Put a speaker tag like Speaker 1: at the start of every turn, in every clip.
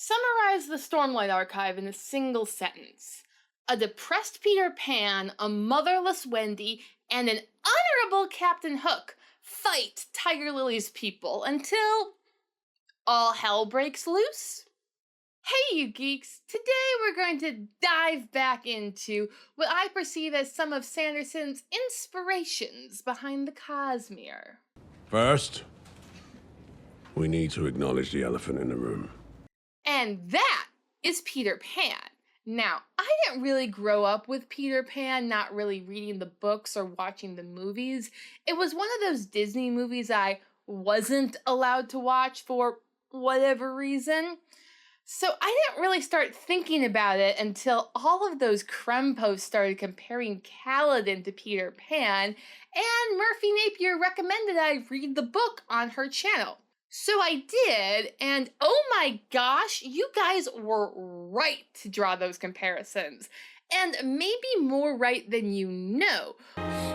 Speaker 1: Summarize the Stormlight Archive in a single sentence. A depressed Peter Pan, a motherless Wendy, and an honorable Captain Hook fight Tiger Lily's people until all hell breaks loose. Hey you geeks, today we're going to dive back into what I perceive as some of Sanderson's inspirations behind the Cosmere.
Speaker 2: First, we need to acknowledge the elephant in the room.
Speaker 1: And that is Peter Pan. Now, I didn't really grow up with Peter Pan, not really reading the books or watching the movies. It was one of those Disney movies I wasn't allowed to watch for whatever reason. So I didn't really start thinking about it until all of those creme posts started comparing Kaladin to Peter Pan, and Murphy Napier recommended I read the book on her channel. So I did, and oh my gosh, you guys were right to draw those comparisons. And maybe more right than you know.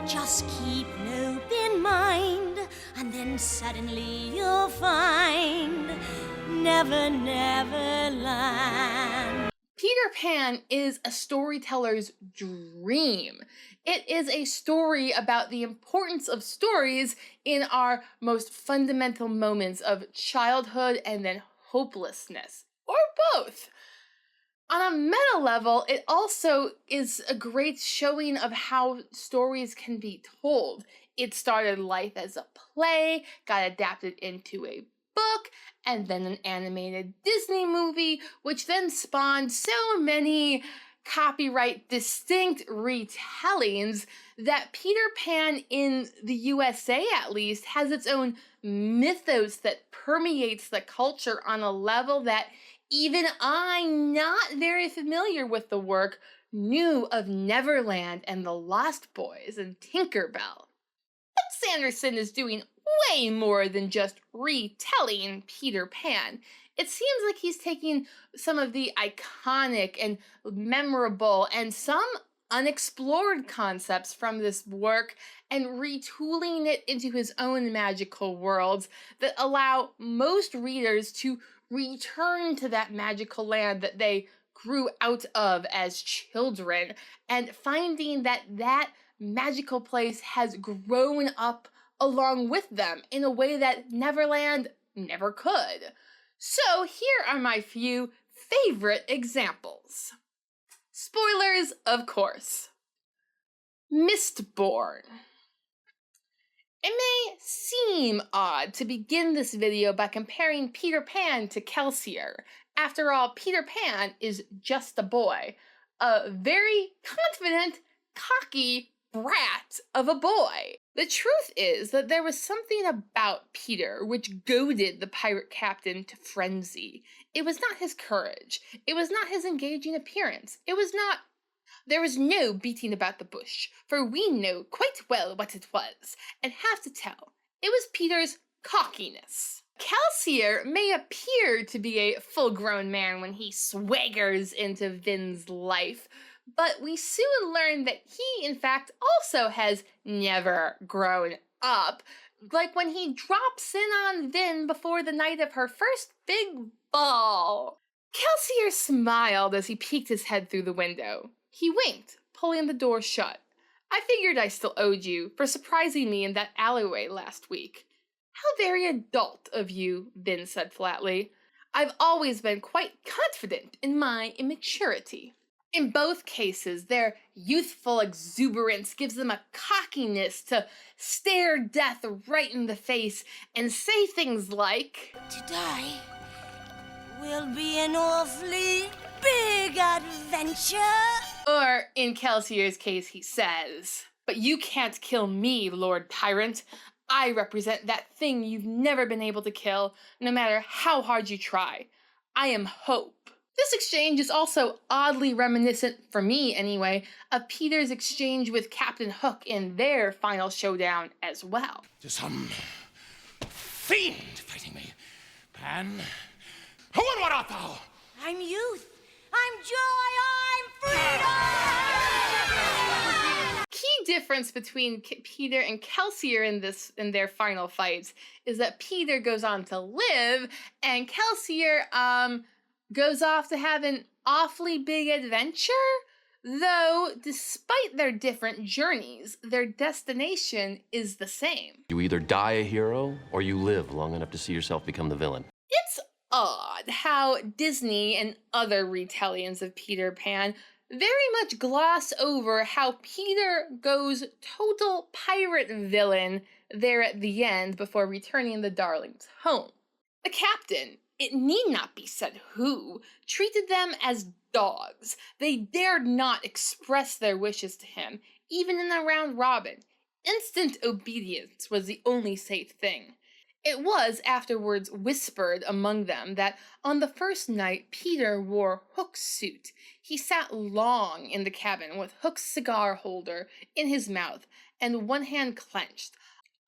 Speaker 3: Just keep an open mind, and then suddenly you'll find Neverland.
Speaker 1: Peter Pan is a storyteller's dream. It is a story about the importance of stories in our most fundamental moments of childhood and then hopelessness, or both. On a meta level, it also is a great showing of how stories can be told. It started life as a play, got adapted into a book, and then an animated Disney movie, which then spawned so many copyright distinct retellings that Peter Pan, in the USA at least, has its own mythos that permeates the culture on a level that even I, not very familiar with the work, knew of Neverland and the Lost Boys and Tinkerbell. But Sanderson is doing way more than just retelling Peter Pan. It seems like he's taking some of the iconic and memorable and some unexplored concepts from this work and retooling it into his own magical worlds that allow most readers to return to that magical land that they grew out of as children, and finding that that magical place has grown up along with them in a way that Neverland never could. So here are my few favorite examples. Spoilers, of course. Mistborn. It may seem odd to begin this video by comparing Peter Pan to Kelsier. After all, Peter Pan is just a boy. A very confident, cocky brat of a boy. The truth is that there was something about Peter which goaded the pirate captain to frenzy. It was not his courage. It was not his engaging appearance. There was no beating about the bush, for we know quite well what it was, and have to tell, it was Peter's cockiness. Kelsier may appear to be a full-grown man when he swaggers into Vin's life, but we soon learn that he, in fact, also has never grown up, like when he drops in on Vin before the night of her first big ball. Kelsier smiled as he peeked his head through the window. He winked, pulling the door shut. I figured I still owed you for surprising me in that alleyway last week. How very adult of you, Vin said flatly. I've always been quite confident in my immaturity. In both cases, their youthful exuberance gives them a cockiness to stare death right in the face and say things like,
Speaker 3: Today will be an awfully big adventure.
Speaker 1: Or, in Kelsier's case, he says, but you can't kill me, Lord Tyrant. I represent that thing you've never been able to kill, no matter how hard you try. I am hope. This exchange is also oddly reminiscent, for me anyway, of Peter's exchange with Captain Hook in their final showdown as well.
Speaker 4: There's some fiend fighting me. Pan, who and what art thou?
Speaker 3: I'm youth. I'm joy. I'm freedom.
Speaker 1: Key difference between Peter and Kelsier in their final fights is that Peter goes on to live and Kelsier, goes off to have an awfully big adventure. Though, despite their different journeys, their destination is the same.
Speaker 5: You either die a hero, or you live long enough to see yourself become the villain.
Speaker 1: It's odd how Disney and other retelliings of Peter Pan very much gloss over how Peter goes total pirate villain there at the end before returning the darlings home. The captain, it need not be said who, treated them as dogs. They dared not express their wishes to him, even in a round robin. Instant obedience was the only safe thing. It was afterwards whispered among them that on the first night Peter wore Hook's suit. He sat long in the cabin with Hook's cigar holder in his mouth and one hand clenched,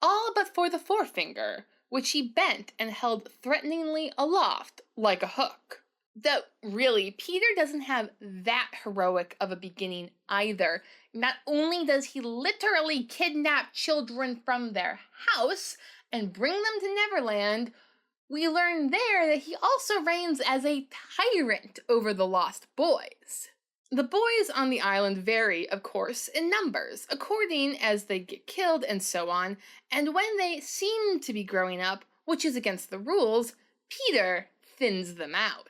Speaker 1: all but for the forefinger, which he bent and held threateningly aloft like a hook. Though, really, Peter doesn't have that heroic of a beginning either. Not only does he literally kidnap children from their house and bring them to Neverland, we learn there that he also reigns as a tyrant over the lost boys. The boys on the island vary, of course, in numbers, according as they get killed and so on, and when they seem to be growing up, which is against the rules, Peter thins them out.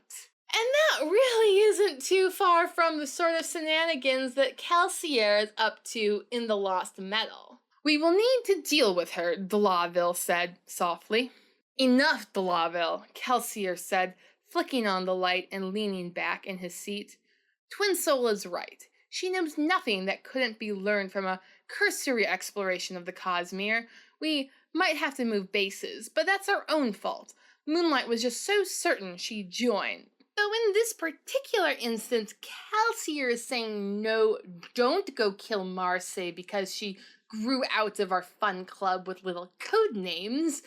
Speaker 1: And that really isn't too far from the sort of shenanigans that Cosmere is up to in The Lost Metal. We will need to deal with her, Delaville said softly. Enough, Delaville, Cosmere said, flicking on the light and leaning back in his seat. Twinsoul is right. She knows nothing that couldn't be learned from a cursory exploration of the Cosmere. We might have to move bases, but that's our own fault. Moonlight was just so certain she'd join. Though in this particular instance, Cosmere is saying no, don't go kill Marseille because she grew out of our fun club with little code names.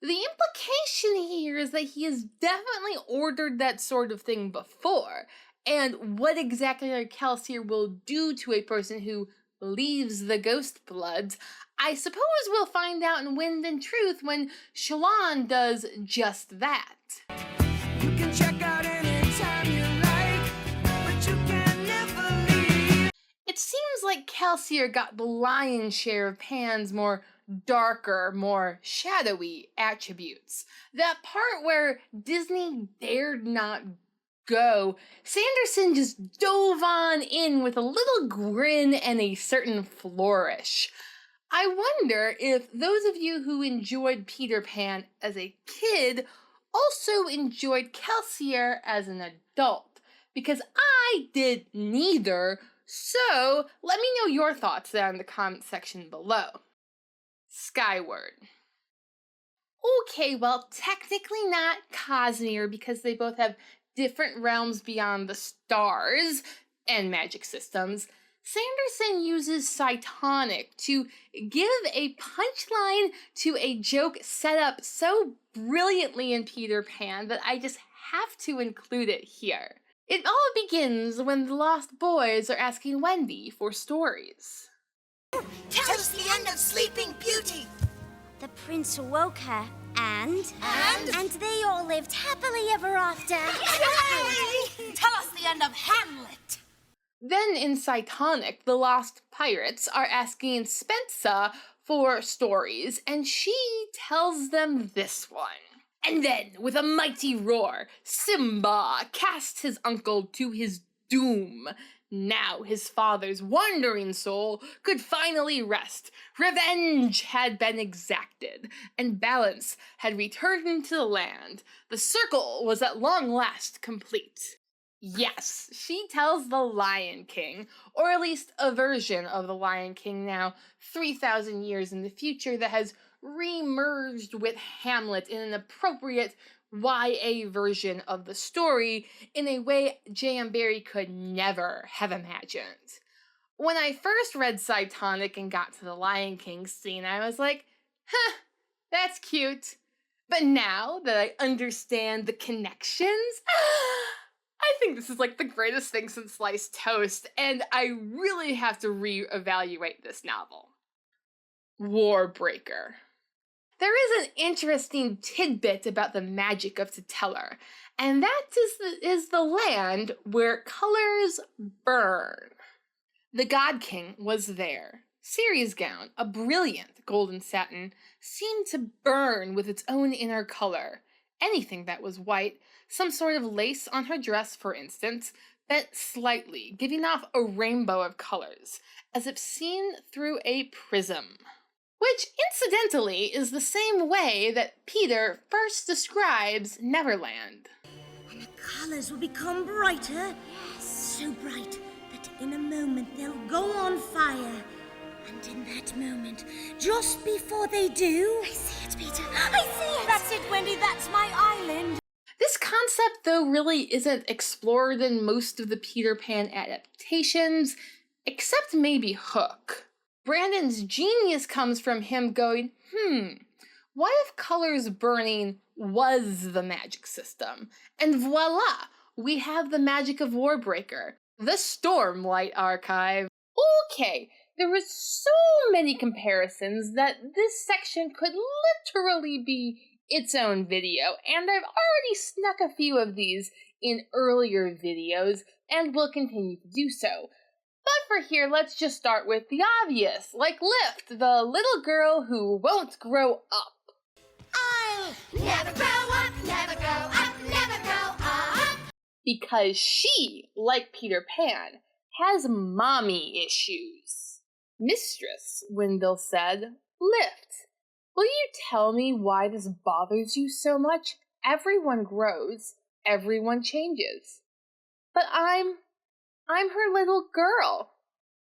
Speaker 1: The implication here is that he has definitely ordered that sort of thing before, and what exactly Cosmere will do to a person who leaves the Ghost Bloods, I suppose we'll find out in Wind and Truth when Shallan does just that.
Speaker 6: You can check out anytime you like, but you can never leave.
Speaker 1: It seems like Cosmere got the lion's share of Pan's more darker, more shadowy attributes. That part where Disney dared not go, Sanderson just dove on in with a little grin and a certain flourish. I wonder if those of you who enjoyed Peter Pan as a kid also enjoyed Cosmere as an adult, because I did neither, so let me know your thoughts down in the comment section below. Skyward. Okay, well, technically not Cosmere because they both have different realms beyond the stars and magic systems. Sanderson uses Cytonic to give a punchline to a joke set up so brilliantly in Peter Pan that I just have to include it here. It all begins when the Lost Boys are asking Wendy for stories.
Speaker 3: Tell us the end of Sleeping Beauty. The prince awoke her, and they all lived happily ever after.
Speaker 7: Yay! Tell us the end of Hamlet.
Speaker 1: Then in Cytonic, the Lost Pirates are asking Spensa for stories, and she tells them this one. And then, with a mighty roar, Simba cast his uncle to his doom. Now his father's wandering soul could finally rest. Revenge had been exacted, and balance had returned to the land. The circle was at long last complete. Yes, she tells the Lion King, or at least a version of the Lion King now 3,000 years in the future that has re-merged with Hamlet in an appropriate YA version of the story in a way J.M. Barrie could never have imagined. When I first read Cytonic and got to the Lion King scene, I was like, huh, that's cute. But now that I understand the connections, I think this is like the greatest thing since sliced toast, and I really have to re-evaluate this novel. Warbreaker. There is an interesting tidbit about the magic of Tutelar, and that is the land where colors burn. The God King was there. Ceres' gown, a brilliant golden satin, seemed to burn with its own inner color. Anything that was white, some sort of lace on her dress, for instance, bent slightly, giving off a rainbow of colors, as if seen through a prism. Which, incidentally, is the same way that Peter first describes Neverland.
Speaker 3: And the colors will become brighter. Yes. So bright that in a moment they'll go on fire. And in that moment, just before they do... I see it, Peter. I see it.
Speaker 7: That's it, Wendy. That's my island.
Speaker 1: This concept, though, really isn't explored in most of the Peter Pan adaptations, except maybe Hook. Brandon's genius comes from him going, what if colors burning was the magic system? And voila, we have the magic of Warbreaker, the Stormlight Archive. Okay, there were so many comparisons that this section could literally be its own video, and I've already snuck a few of these in earlier videos, and will continue to do so. But for here, let's just start with the obvious, like Lift, the little girl who won't grow up.
Speaker 7: I'll never grow up, never grow up, never grow up.
Speaker 1: Because she, like Peter Pan, has mommy issues. Mistress, Wendell said, Lift, will you tell me why this bothers you so much? Everyone grows, everyone changes. But I'm her little girl.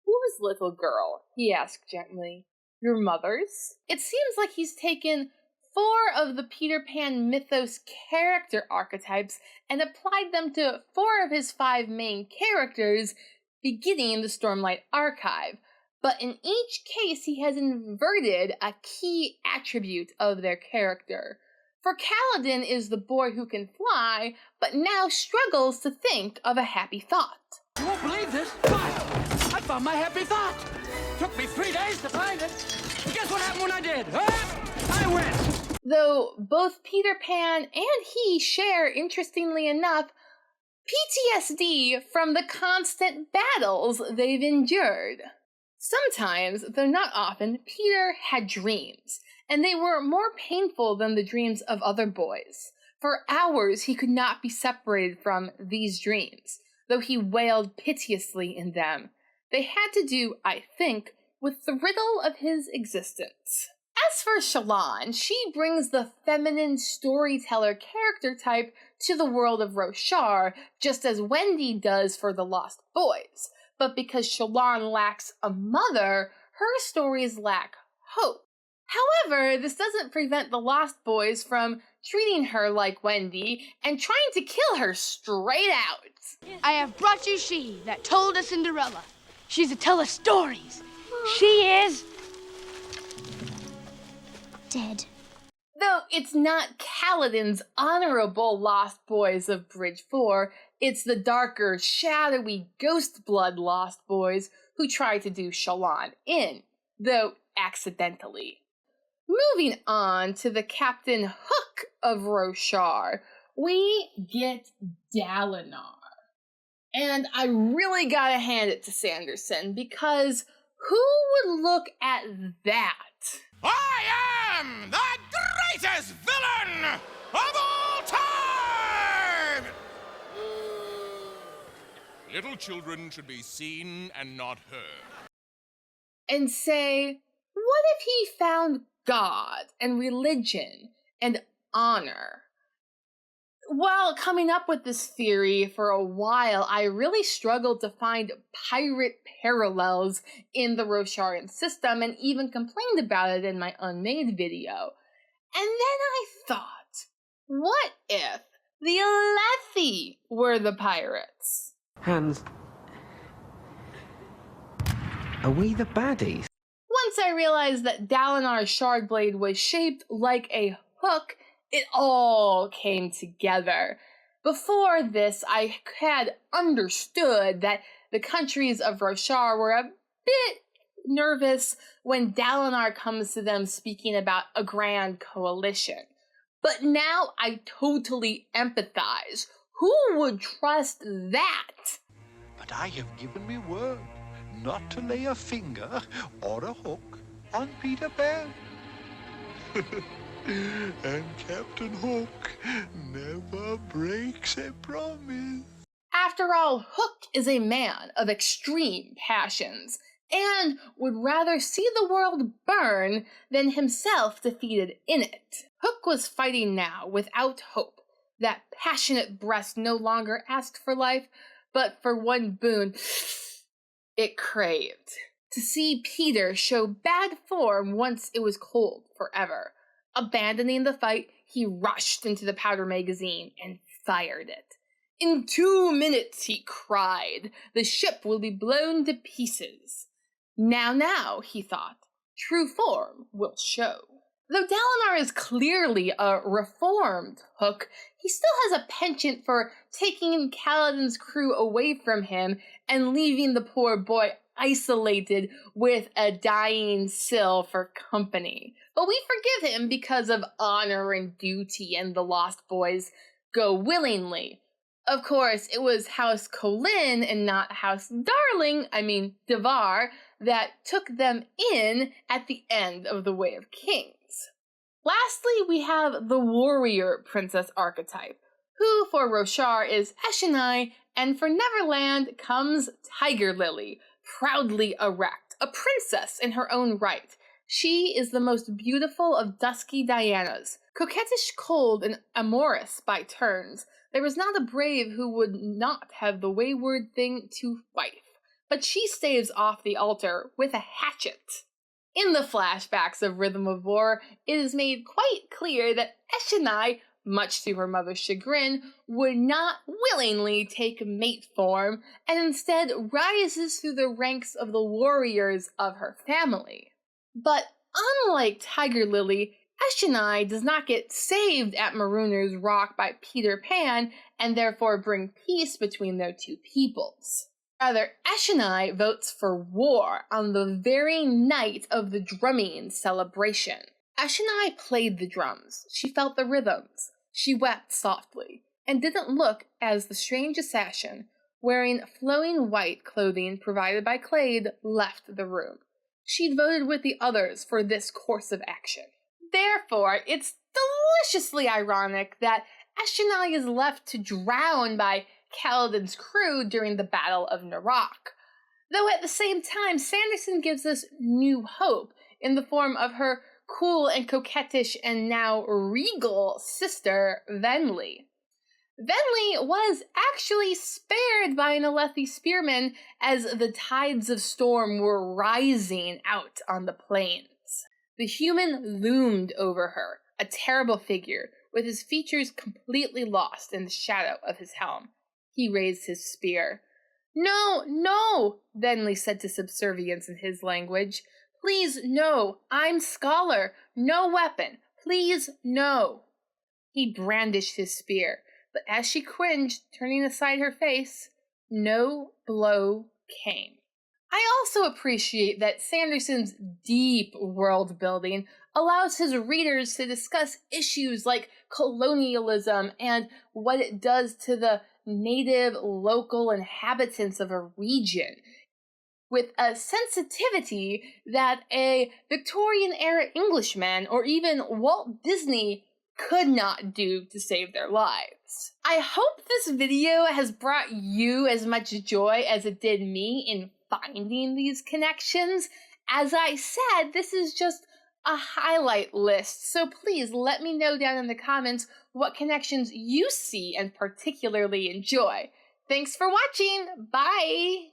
Speaker 1: Whose little girl? He asked gently. Your mother's? It seems like he's taken 4 of the Peter Pan mythos character archetypes and applied them to 4 of his 5 main characters, beginning the Stormlight Archive. But in each case, he has inverted a key attribute of their character. For Kaladin is the boy who can fly, but now struggles to think of a happy thought.
Speaker 6: You won't believe this, but I found my happy thought. Took me 3 days to find it. And guess what happened when I did? I went.
Speaker 1: Though both Peter Pan and he share, interestingly enough, PTSD from the constant battles they've endured. Sometimes, though not often, Peter had dreams, and they were more painful than the dreams of other boys. For hours he could not be separated from these dreams, though he wailed piteously in them. They had to do, I think, with the riddle of his existence. As for Shallan, she brings the feminine storyteller character type to the world of Roshar, just as Wendy does for the Lost Boys. But because Shallan lacks a mother, her stories lack hope. However, this doesn't prevent the Lost Boys from treating her like Wendy and trying to kill her straight out.
Speaker 8: I have brought you she that told us Cinderella. She's a teller stories. She is
Speaker 3: Dead.
Speaker 1: Though it's not Kaladin's honorable Lost Boys of Bridge 4, it's the darker, shadowy, ghost blood Lost Boys who try to do Shallan in, though accidentally. Moving on to the Captain Hook of Roshar, we get Dalinar. And I really gotta hand it to Sanderson, because who would look at that?
Speaker 4: I am the greatest villain of all time! Little children should be seen and not heard.
Speaker 1: And say, what if he found God and religion and honor? While coming up with this theory for a while, I really struggled to find pirate parallels in the Rosharan system and even complained about it in my Unmade video. And then I thought, what if the Alethi were the pirates?
Speaker 9: Hans, are we the baddies?
Speaker 1: Once I realized that Dalinar's shard blade was shaped like a hook, it all came together. Before this, I had understood that the countries of Roshar were a bit nervous when Dalinar comes to them speaking about a grand coalition. But now I totally empathize. Who would trust that?
Speaker 10: But I have given me word not to lay a finger or a hook on Peter Pan. And Captain Hook never breaks a promise.
Speaker 1: After all, Hook is a man of extreme passions and would rather see the world burn than himself defeated in it. Hook was fighting now without hope. That passionate breast no longer asked for life, but for one boon it craved. To see Peter show bad form once it was cold forever. Abandoning the fight, he rushed into the powder magazine and fired it. "In 2 minutes," he cried, "the ship will be blown to pieces." Now, he thought, true form will show. Though Dalinar is clearly a reformed Hook, he still has a penchant for taking Kaladin's crew away from him and leaving the poor boy isolated with a dying Syl for company. But we forgive him because of honor and duty, and the Lost Boys go willingly. Of course, it was House Colin and not House Devar, that took them in at the end of the Way of Kings. Lastly, we have the warrior princess archetype, who for Roshar is Eshonai, and for Neverland comes Tiger Lily, proudly erect, a princess in her own right. She is the most beautiful of dusky Dianas, coquettish, cold, and amorous by turns. There is not a brave who would not have the wayward thing to wife, but she staves off the altar with a hatchet. In the flashbacks of Rhythm of War, it is made quite clear that Eshonai, much to her mother's chagrin, would not willingly take mate form, and instead rises through the ranks of the warriors of her family. But unlike Tiger Lily, Eshonai does not get saved at Marooner's Rock by Peter Pan and therefore bring peace between their two peoples. Rather, Eshonai votes for war on the very night of the drumming celebration. Eshonai played the drums, she felt the rhythms, she wept softly, and didn't look as the strange assassin, wearing flowing white clothing provided by Clade, left the room. She'd voted with the others for this course of action. Therefore, it's deliciously ironic that Eshonai is left to drown by Kaladin's crew during the Battle of Narok. Though at the same time, Sanderson gives us new hope in the form of her cool and coquettish and now regal sister, Venli. Venli was actually spared by an Alethi spearman as the tides of storm were rising out on the plains. The human loomed over her, a terrible figure, with his features completely lost in the shadow of his helm. He raised his spear. No, Venli said to subservience in his language. Please, no, I'm scholar, no weapon, please, no. He brandished his spear, but as she cringed, turning aside her face, no blow came. I also appreciate that Sanderson's deep world building allows his readers to discuss issues like colonialism and what it does to the native local inhabitants of a region, with a sensitivity that a Victorian-era Englishman or even Walt Disney could not do to save their lives. I hope this video has brought you as much joy as it did me in finding these connections. As I said, this is just a highlight list, so please let me know down in the comments what connections you see and particularly enjoy. Thanks for watching! Bye!